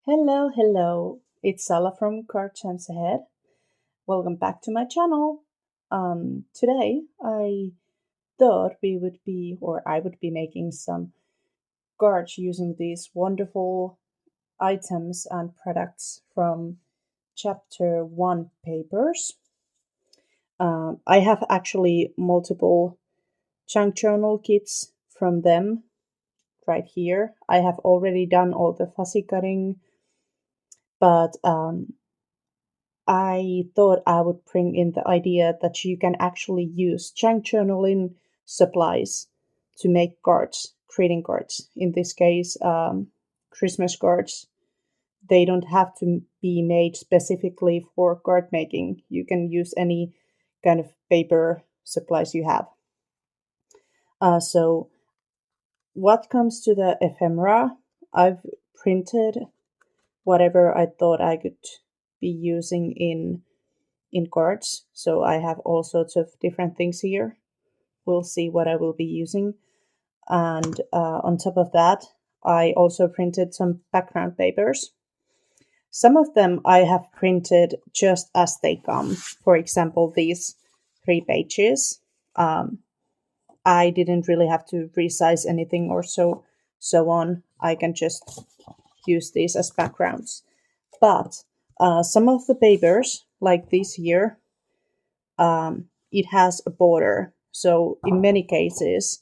Hello, hello. It's Sala from Card Times Ahead. Welcome back to my channel. Today I thought I would be making some cards using these wonderful items and products from Chapter 1 papers. I have actually multiple junk journal kits from them right here. I have already done all the fussy cutting, but I thought I would bring in the idea that you can actually use junk journaling supplies to make cards, greeting cards. In this case, Christmas cards. They don't have to be made specifically for card making. You can use any kind of paper supplies you have. So, what comes to the ephemera, I've printed whatever I thought I could be using in cards. So I have all sorts of different things here. We'll see what I will be using. And on top of that, I also printed some background papers. Some of them I have printed just as they come. For example, these 3 pages. I didn't really have to resize anything or so on. I can just use these as backgrounds. But some of the papers, like this here, it has a border. So in many cases,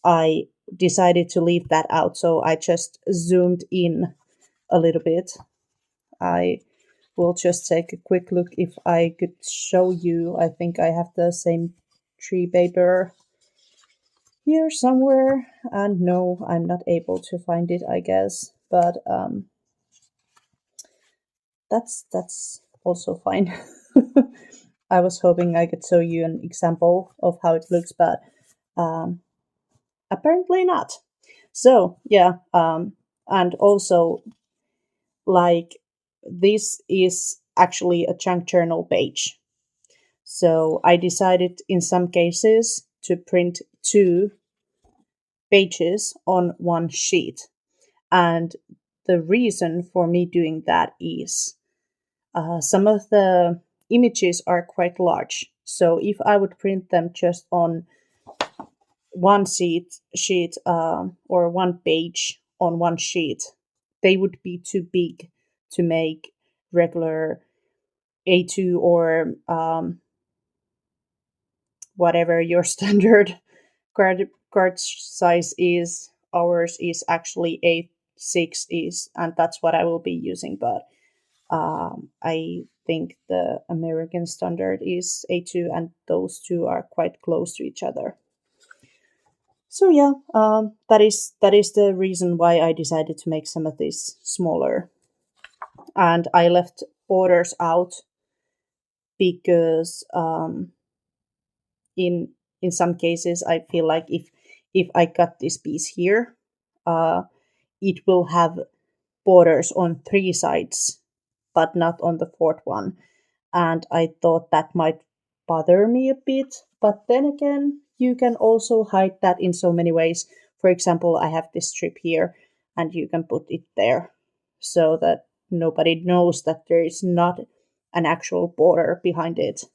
I decided to leave that out. So I just zoomed in a little bit. I will just take a quick look if I could show you. I think I have the same tree paper here somewhere. And no, I'm not able to find it, I guess. But that's also fine. I was hoping I could show you an example of how it looks, but um, apparently not. So yeah, and also like this is actually a junk journal page. So I decided in some cases to print 2 pages on one sheet, and the reason for me doing that is some of the images are quite large. So if I would print them just on one sheet or one page on one sheet, they would be too big to make regular A2 or whatever your standard card size is. Ours is actually A6 is, and that's what I will be using. But I think the American standard is A2, and those two are quite close to each other. So yeah, that is the reason why I decided to make some of these smaller, and I left borders out because in some cases I feel like if I cut this piece here, uh, it will have borders on 3 sides, but not on the fourth one, and I thought that might bother me a bit. But then again, you can also hide that in so many ways. For example, I have this strip here, and you can put it there so that nobody knows that there is not an actual border behind it.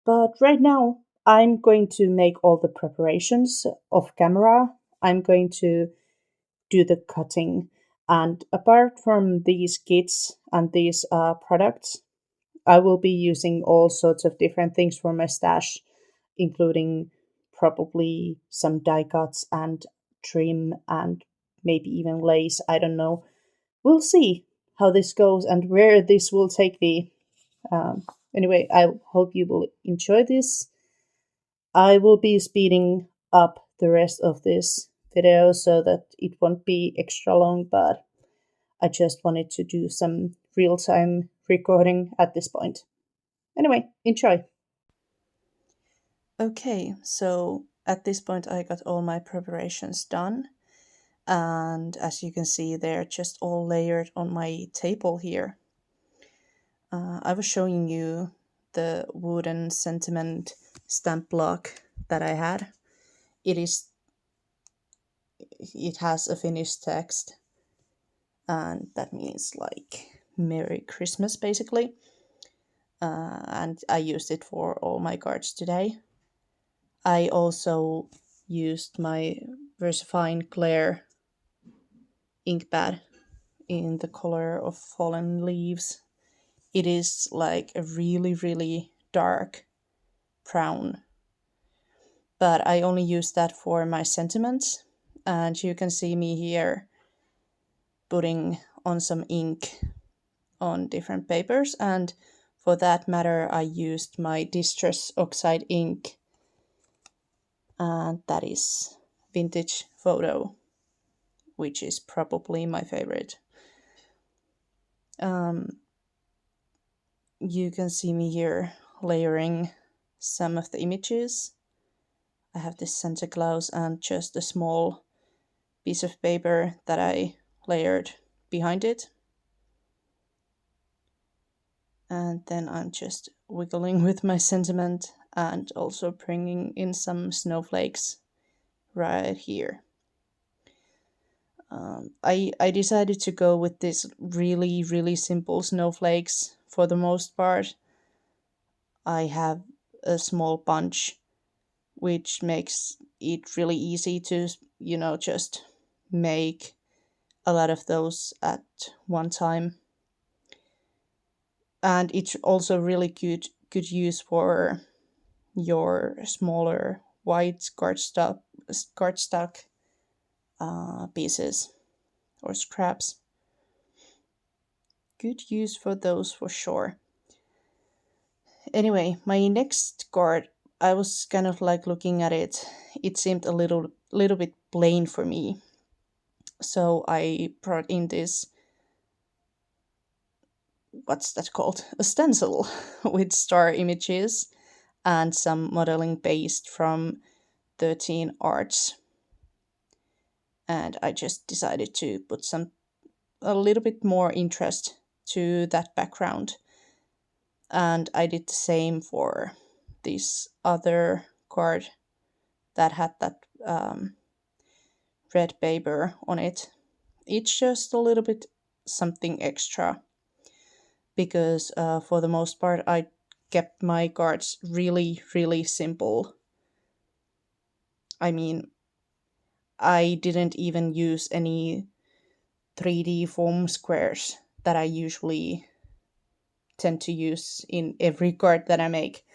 But right now, I'm going to make all the preparations off camera. I'm going to do the cutting. And apart from these kits and these products, I will be using all sorts of different things for my stash, including probably some die cuts and trim and maybe even lace. I don't know. We'll see how this goes and where this will take me. Um, anyway, I hope you will enjoy this. I will be speeding up the rest of this video so that it won't be extra long, but I just wanted to do some real time recording at this point. Anyway, enjoy. Okay, so at this point, I got all my preparations done. And as you can see, they're just all layered on my table here. I was showing you the wooden sentiment stamp block that I had. It has a finished text, and that means like Merry Christmas basically. And I used it for all my cards today. I also used my VersaFine Glare ink pad in the color of fallen leaves. It is like a really, really dark brown, but I only use that for my sentiments. And you can see me here putting on some ink on different papers. And for that matter, I used my Distress Oxide ink, and that is Vintage Photo, which is probably my favorite. Um, you can see me here layering some of the images. I have this Santa Claus and just a small piece of paper that I layered behind it. And then I'm just wiggling with my sentiment and also bringing in some snowflakes right here. I decided to go with this really, really simple snowflakes for the most part. I have a small bunch, which makes it really easy to, just make a lot of those at one time. And it's also really good use for your smaller white cardstock pieces or scraps. Good use for those for sure. Anyway, my next card, I was kind of like looking at it. It seemed a little bit plain for me. So I brought in this, what's that called? A stencil with star images and some modeling based from 13 Arts. And I just decided to put a little bit more interest to that background. And I did the same for this other card that had that red paper on it. It's just a little bit something extra because for the most part I kept my cards really, really simple. I mean, I didn't even use any 3D foam squares that I usually tend to use in every card that I make.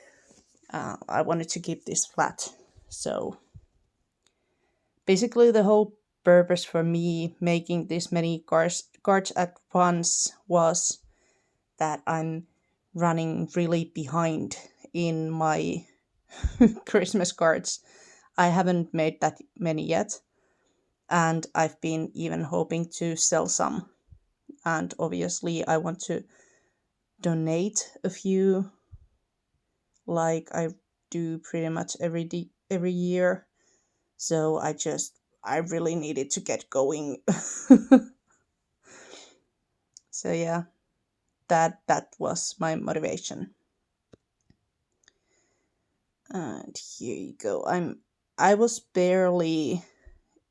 I wanted to keep this flat. So basically, the whole purpose for me making this many cards at once was that I'm running really behind in my Christmas cards. I haven't made that many yet, and I've been even hoping to sell some. And obviously, I want to donate a few, like I do pretty much every year. So I really needed to get going. So yeah, that was my motivation. And here you go. I was barely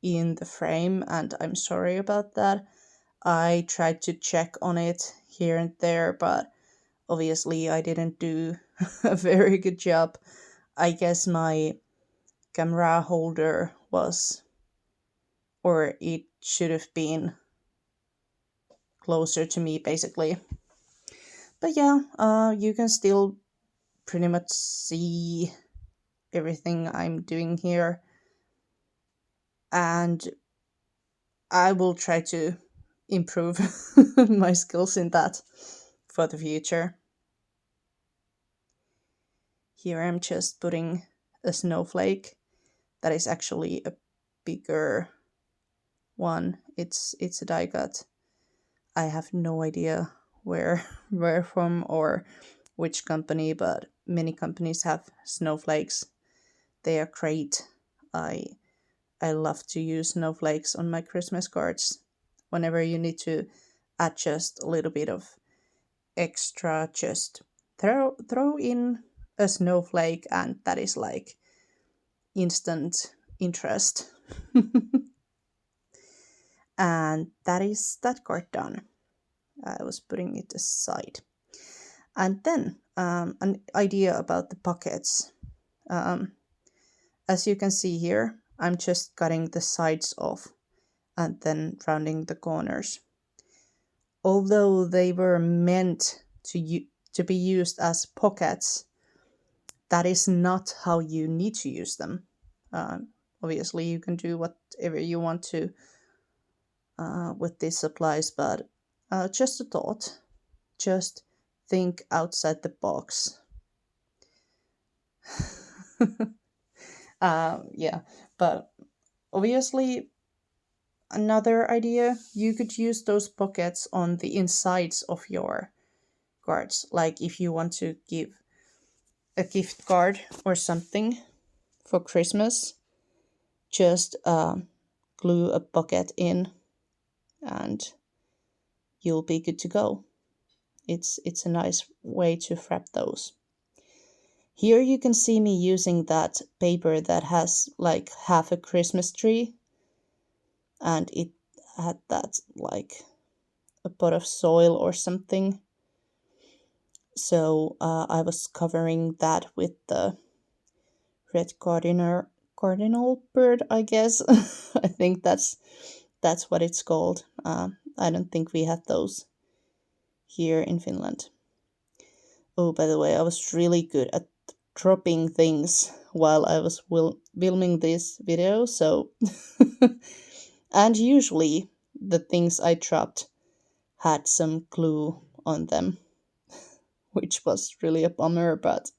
in the frame, and I'm sorry about that. I tried to check on it here and there, but obviously I didn't do a very good job. I guess my camera holder was, or it should have been closer to me basically. But yeah, you can still pretty much see everything I'm doing here. And I will try to improve my skills in that for the future. Here I'm just putting a snowflake that is actually a bigger one. It's a die cut. I have no idea where where from or which company, but many companies have snowflakes. They are great. I love to use snowflakes on my Christmas cards. Whenever you need to add just a little bit of extra, just throw in a snowflake, and that is like instant interest. And that is that card done. I was putting it aside. And then an idea about the pockets. Um, as you can see here, I'm just cutting the sides off and then rounding the corners. Although they were meant to be used as pockets, that is not how you need to use them. Obviously, you can do whatever you want to with these supplies, but just a thought. Just think outside the box. Yeah, but obviously, another idea, you could use those pockets on the insides of your cards. Like if you want to give a gift card or something for Christmas, just glue a pocket in and you'll be good to go. It's a nice way to wrap those. Here you can see me using that paper that has like half a Christmas tree, and it had that like a pot of soil or something. So I was covering that with the red cardinal bird, I guess. I think that's what it's called. I don't think we had those here in Finland. Oh, by the way, I was really good at dropping things while I was filming this video, so and usually the things I dropped had some glue on them, which was really a bummer, but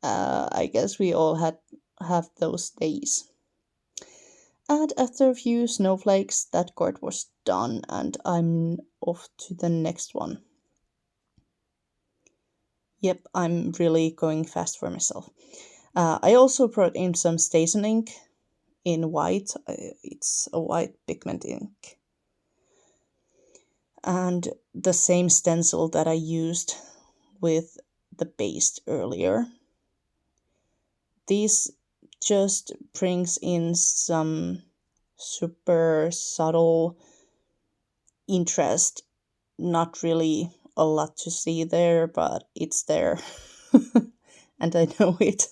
I guess we all have those days. And after a few snowflakes, that card was done, and I'm off to the next one. Yep, I'm really going fast for myself. I also brought in some station ink in white. It's a white pigment ink. And the same stencil that I used with the paste earlier. This just brings in some super subtle interest. Not really a lot to see there, but it's there. And I know it.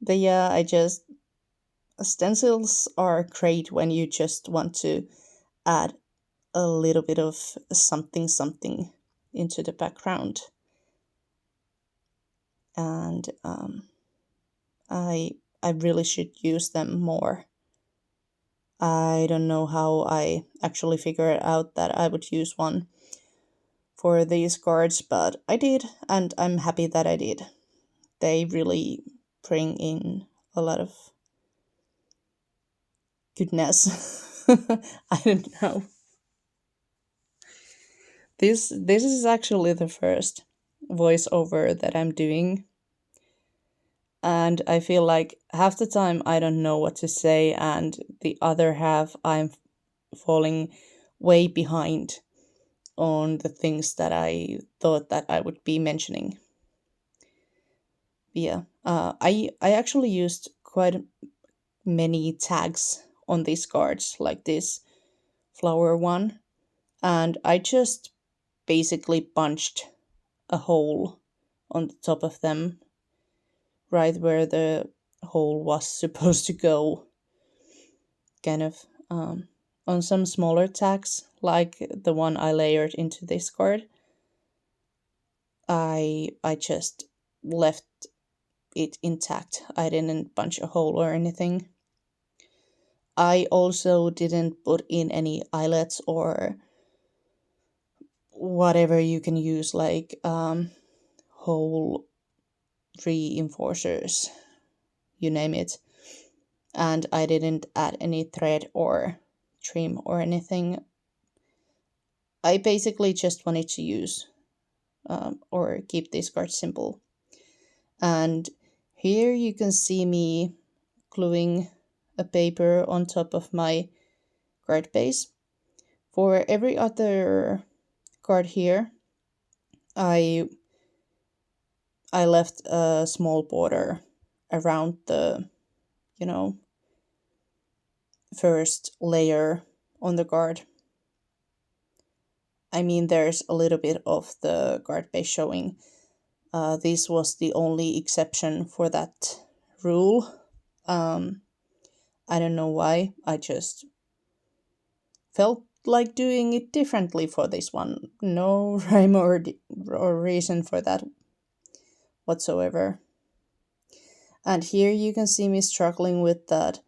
But yeah, stencils are great when you just want to add a little bit of something into the background. And I really should use them more. I don't know how I actually figured out that I would use one for these cards, but I did, and I'm happy that I did. They really bring in a lot of goodness. I don't know. This is actually the first voiceover that I'm doing, and I feel like half the time I don't know what to say, and the other half I'm falling way behind on the things that I thought that I would be mentioning. Yeah, I actually used quite many tags on these cards, like this flower one, and I just basically punched a hole on the top of them, right where the hole was supposed to go, kind of on some smaller tags, like the one I layered into this card. I just left it intact. I didn't punch a hole or anything. I also didn't put in any eyelets or whatever you can use, like hole reinforcers, you name it. And I didn't add any thread or trim or anything. I basically just wanted to use or keep this card simple. And here you can see me gluing a paper on top of my card base. For every other card here, I left a small border around the, you know, first layer on the card. I mean, there's a little bit of the card base showing. This was the only exception for that rule. I don't know why. I just felt like doing it differently for this one. No rhyme or reason for that whatsoever. And here you can see me struggling with that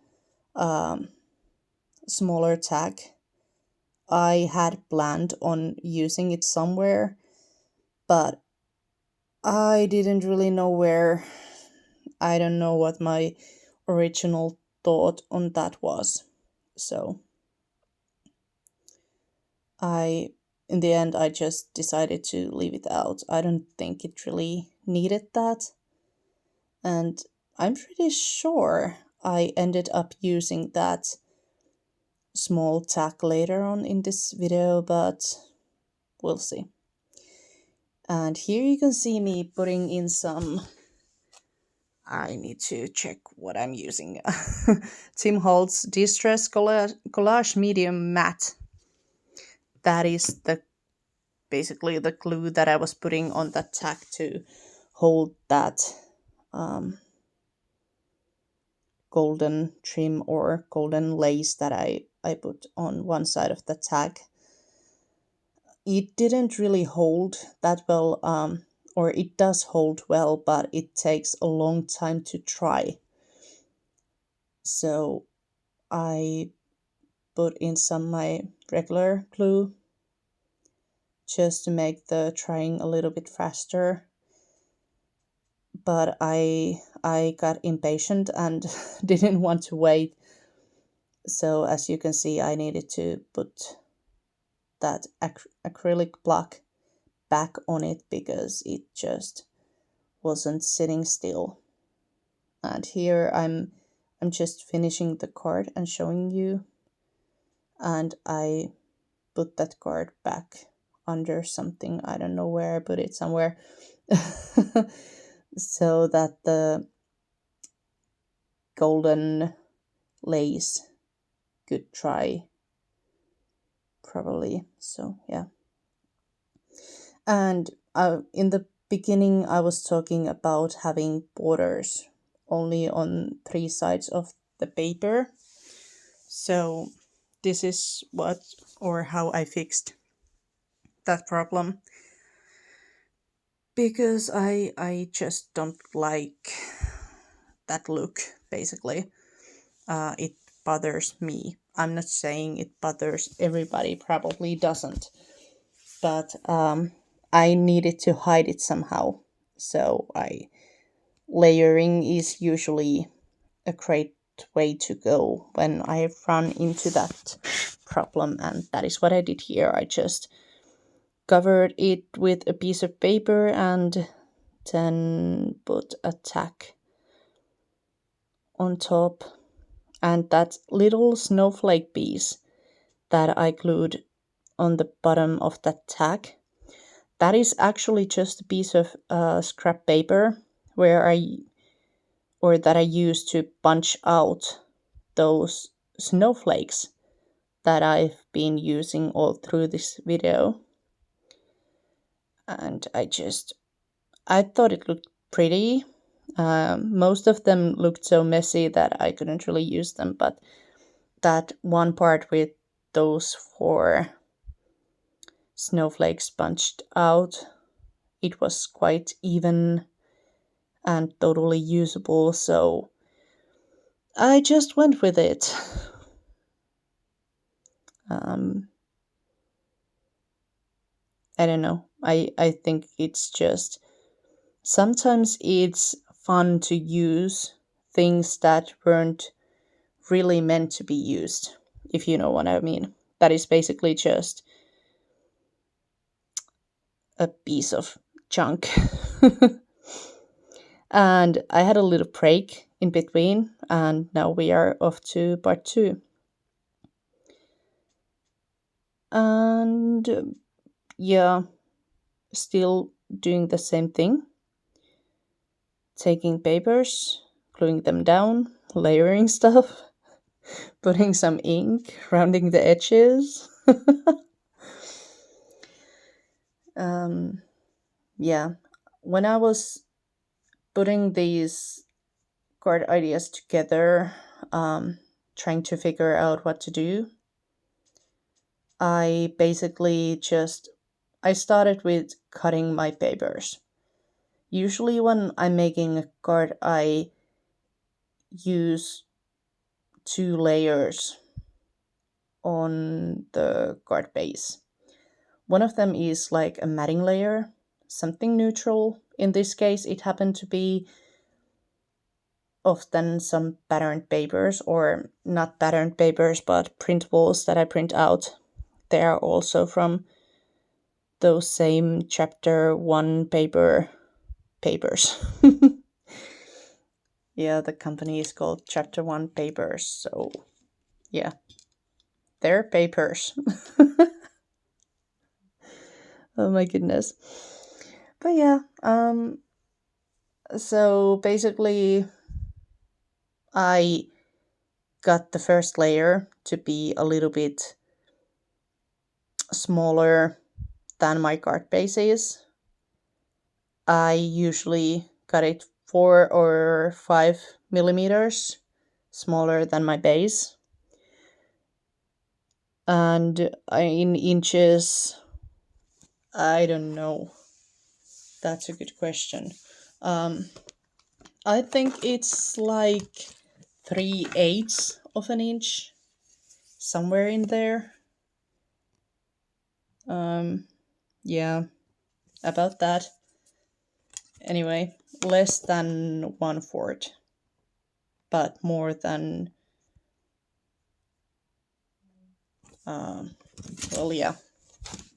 smaller tag. I had planned on using it somewhere, but I didn't really know where. I don't know what my original thought on that was. So in the end, I just decided to leave it out. I don't think it really needed that. And I'm pretty sure I ended up using that small tag later on in this video, but we'll see. And here you can see me putting in some, I need to check what I'm using. Tim Holtz Distress Collage Medium Matte. That is basically the glue that I was putting on that tag to hold that golden trim or golden lace that I put on one side of the tag. It didn't really hold that well, or it does hold well, but it takes a long time to dry. So I put in some my regular glue just to make the drying a little bit faster. But I got impatient and didn't want to wait. So as you can see, I needed to put that acrylic block back on it because it just wasn't sitting still. And here I'm just finishing the card and showing you. And I put that card back under something. I don't know where I put it, somewhere. So that the golden lace could dry properly. So yeah. And in the beginning I was talking about having borders only on 3 sides of the paper. So this is what or how I fixed that problem, because I just don't like that look, basically. It bothers me. I'm not saying it bothers everybody, probably doesn't, but I needed to hide it somehow. So layering is usually a great way to go when I run into that problem, and that is what I did here. I just covered it with a piece of paper and then put a tack on top, and that little snowflake piece that I glued on the bottom of that tack, that is actually just a piece of scrap paper that I used to punch out those snowflakes that I've been using all through this video. And I thought it looked pretty. Most of them looked so messy that I couldn't really use them, but that one part with those 4 snowflakes punched out, it was quite even and totally usable, so I just went with it. I don't know. I think it's just sometimes it's fun to use things that weren't really meant to be used, if you know what I mean. That is basically just a piece of junk. And I had a little break in between, and now we are off to part 2. And yeah, still doing the same thing. Taking papers, gluing them down, layering stuff. putting some ink, rounding the edges. Yeah, when I was putting these card ideas together, trying to figure out what to do, I basically just I started with cutting my papers. Usually when I'm making a card, I use 2 layers on the card base. One of them is like a matting layer, something neutral. In this case, it happened to be often some patterned papers, or not patterned papers, but printables that I print out. They are also from those same chapter 1 papers. Yeah, the company is called Chapter 1 Papers, so yeah, they're papers. Oh my goodness. But yeah, so basically I got the first layer to be a little bit smaller than my card base is. I usually cut it 4 or 5 millimeters smaller than my base. And in inches, I don't know. That's a good question. I think it's like 3/8 of an inch, somewhere in there. Yeah, about that. Anyway, less than 1/4, but more than, well, yeah.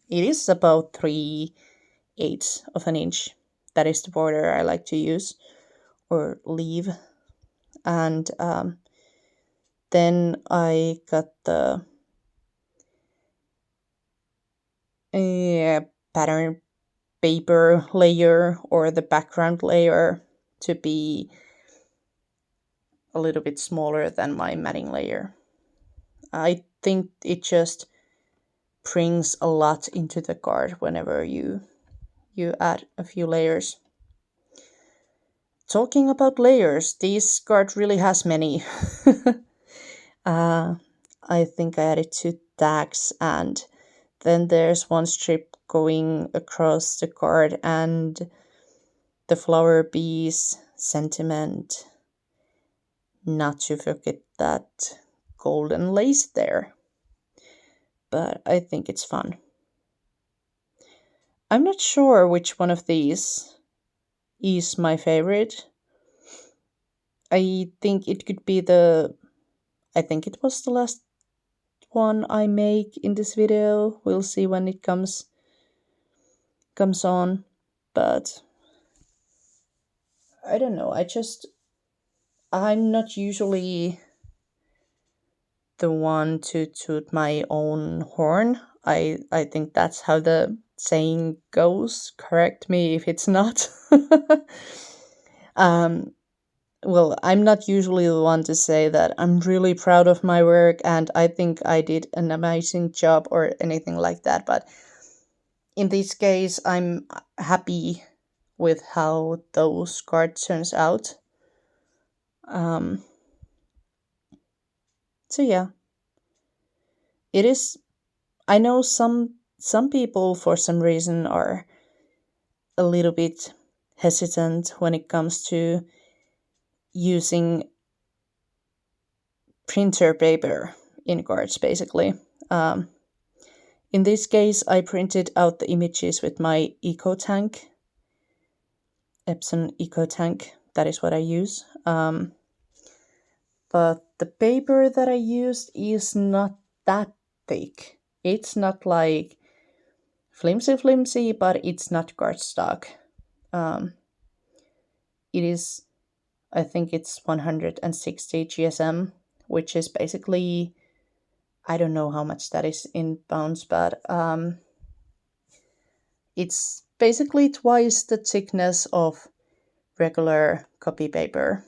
It is about 3/8 of an inch. That is the border I like to use or leave. And then I got the pattern paper layer or the background layer to be a little bit smaller than my matting layer. I think it just brings a lot into the card whenever you add a few layers. Talking about layers, this card really has many. I think I added 2 tags, and then there's one strip going across the card, and the flower bees sentiment. Not to forget that golden lace there. But I think it's fun. I'm not sure which one of these is my favorite. I think it could be I think it was the last one I make in this video. We'll see when it comes on. But I don't know. I'm not usually the one to toot my own horn. I think that's how the saying goes. Correct me if it's not. Well, I'm not usually the one to say that I'm really proud of my work and I think I did an amazing job or anything like that. But in this case, I'm happy with how those cards turns out. So yeah, it is. I know some people for some reason are a little bit hesitant when it comes to using printer paper in cards, basically. In this case, I printed out the images with my EcoTank, Epson EcoTank. That is what I use. But the paper that I used is not that thick. It's not like flimsy, but it's not cardstock. It is, I think it's 160 GSM, which is basically, I don't know how much that is in pounds, but it's basically twice the thickness of regular copy paper.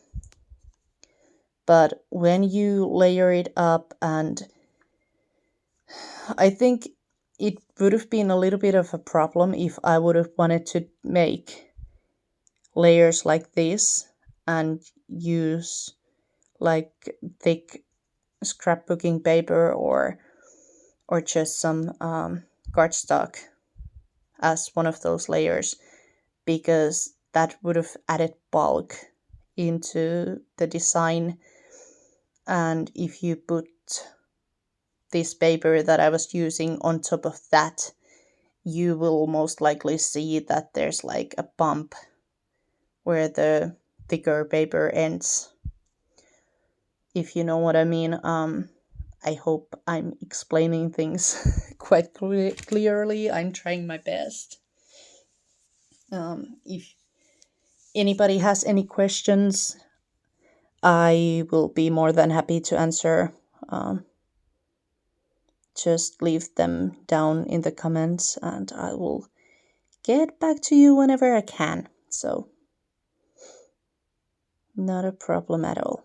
but when you layer it up, and I think it would have been a little bit of a problem if I would have wanted to make layers like this and use like thick scrapbooking paper or just some cardstock as one of those layers, because that would have added bulk into the design. And if you put this paper that I was using on top of that, you will most likely see that there's like a bump where the thicker paper ends, if you know what I mean. I hope I'm explaining things quite clearly. I'm trying my best. If anybody has any questions, I will be more than happy to answer. Just leave them down in the comments and I will get back to you whenever I can. So, not a problem at all.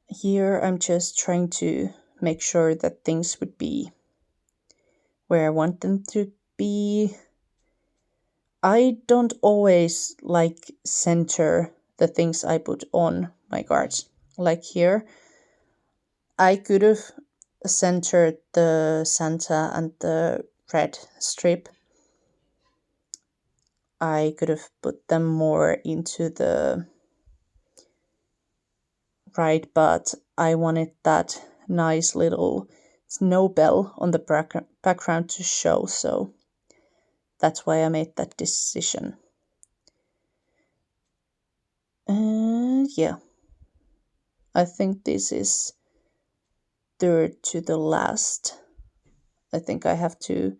Here I'm just trying to make sure that things would be where I want them to be. I don't always like center the things I put on my cards. Like here, I could have centered the Santa and the red strip. I could have put them more into the right, but I wanted that nice little snow bell on the background to show, so that's why I made that decision. And yeah, I think this is third to the last. I think I have two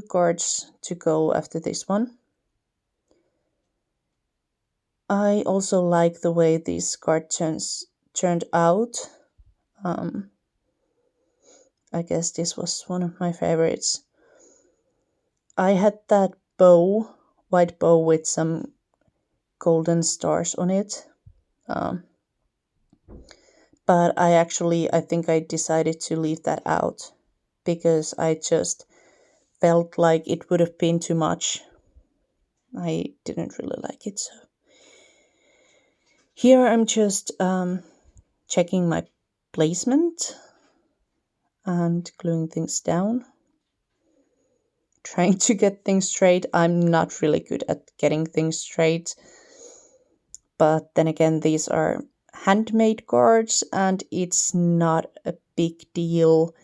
cards to go after this one. I also like the way these cards turned out. I guess this was one of my favorites. I had that bow, white bow with some golden stars on it. But I think I decided to leave that out because I just felt like it would have been too much. I didn't really like it. So here I'm just checking my placement and gluing things down, trying to get things straight. I'm not really good at getting things straight, but then again, these are handmade cards and it's not a big deal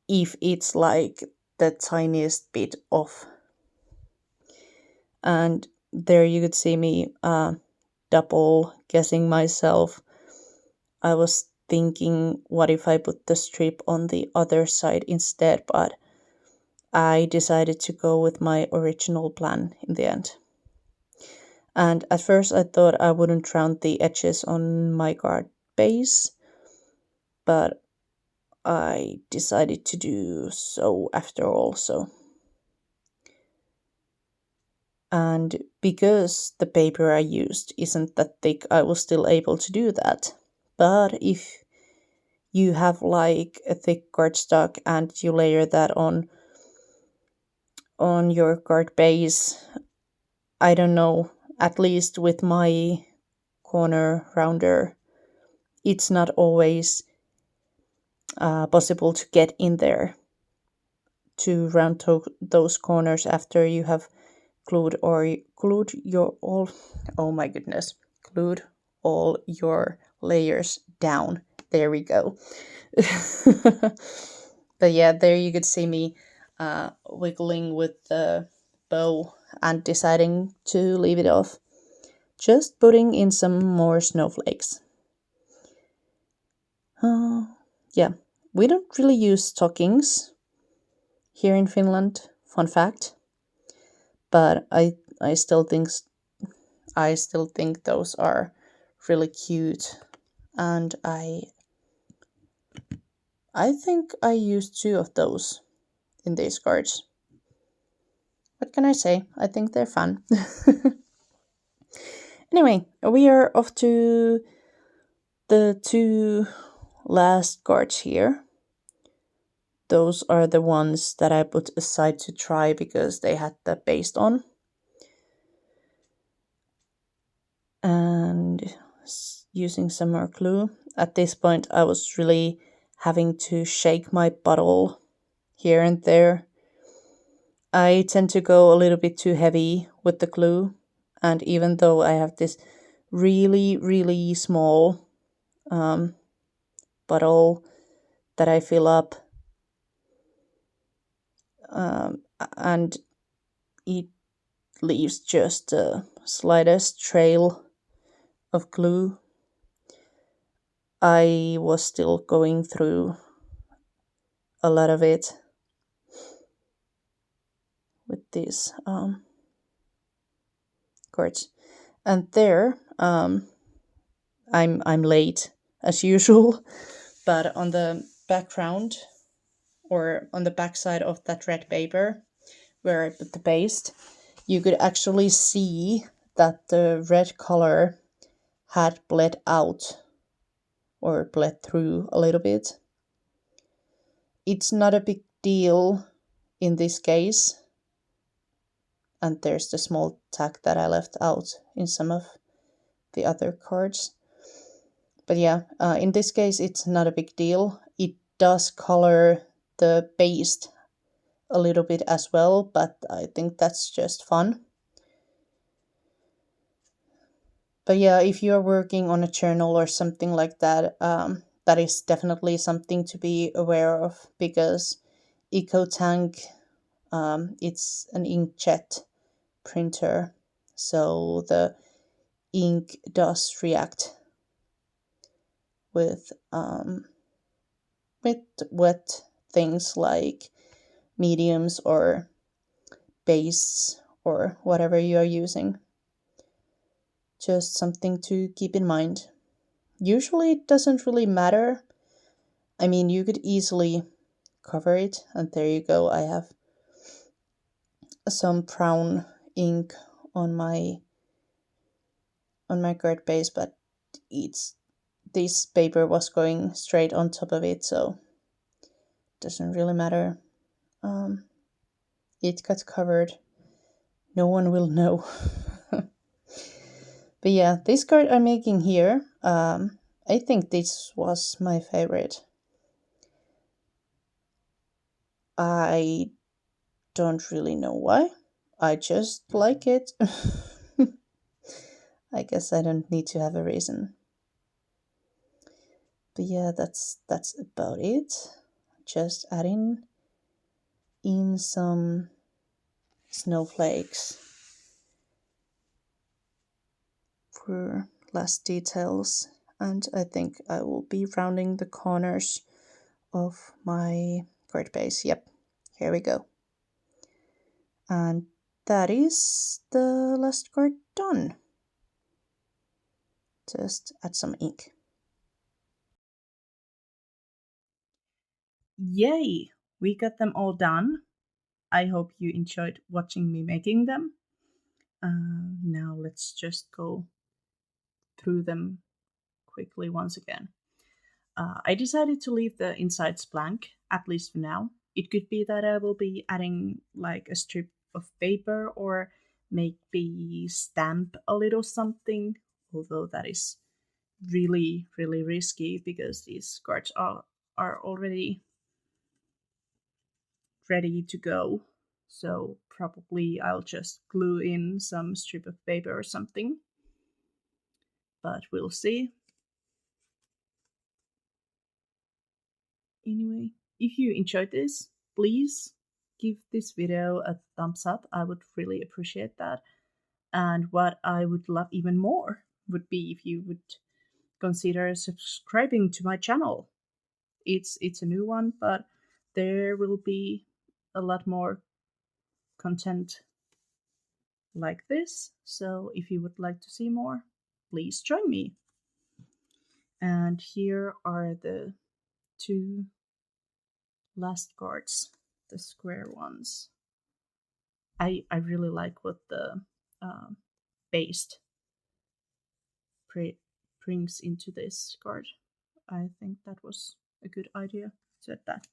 if it's like the tiniest bit off. And there you could see me double guessing myself. I was thinking, what if I put the strip on the other side instead, but I decided to go with my original plan in the end. And at first I thought I wouldn't round the edges on my card base, but I decided to do so after all. So, and because the paper I used isn't that thick, I was still able to do that. But if you have like a thick cardstock and you layer that on your card base, I don't know, at least with my corner rounder, it's not always possible to get in there to round those corners after you have glued your all, oh my goodness, glued all your layers down. There we go. But yeah, there you could see me wiggling with the bow and deciding to leave it off. Just putting in some more snowflakes. Yeah, we don't really use stockings here in Finland, fun fact. But I still think those are really cute, and I think I used 2 of those in these cards. What can I say? I think they're fun. Anyway, we are off to the two last cards here. Those are the ones that I put aside to try because they had the paste on. And using some more glue. At this point, I was really having to shake my bottle here and there. I tend to go a little bit too heavy with the glue, and even though I have this really, really small bottle that I fill up, and it leaves just the slightest trail of glue, I was still going through a lot of it with these cards. And there, I'm late as usual, but on the background or on the backside of that red paper where I put the paste, you could actually see that the red color had bled out or bled through a little bit. It's not a big deal in this case, and there's the small tag that I left out in some of the other cards. But yeah, in this case, it's not a big deal. It does color the paste a little bit as well, but I think that's just fun. But yeah, if you're working on a journal or something like that, that is definitely something to be aware of because EcoTank, it's an inkjet printer, so the ink does react with wet things like mediums or base or whatever you are using. Just something to keep in mind. Usually it doesn't really matter. I mean, you could easily cover it, and there you go. I have some brown ink on my card base, but it's this paper was going straight on top of it, so it doesn't really matter. It got covered. No one will know. But yeah, this card I'm making here, I think this was my favorite. I don't really know why. I just like it. I guess I don't need to have a reason. But yeah, that's about it. Just adding in some snowflakes for last details, and I think I will be rounding the corners of my card base. Yep, here we go. And that is the last card done. Just add some ink. Yay! We got them all done. I hope you enjoyed watching me making them. Now let's just go through them quickly once again. I decided to leave the insides blank, at least for now. It could be that I will be adding like a strip of paper or maybe stamp a little something, although that is really, really risky because these cards are already ready to go. So probably I'll just glue in some strip of paper or something. But we'll see. Anyway, if you enjoyed this, please give this video a thumbs up. I would really appreciate that. And what I would love even more would be if you would consider subscribing to my channel. It's a new one, but there will be a lot more content like this. So if you would like to see more, please join me. And here are the two last cards, the square ones. I really like what the paste brings into this card. I think that was a good idea to add that.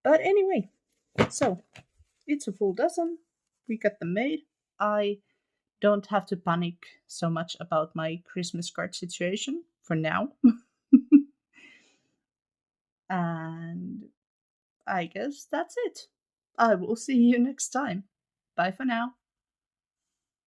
But anyway, so it's a full dozen. We got them made. I don't have to panic so much about my Christmas card situation for now. And I guess that's it. I will see you next time. Bye for now.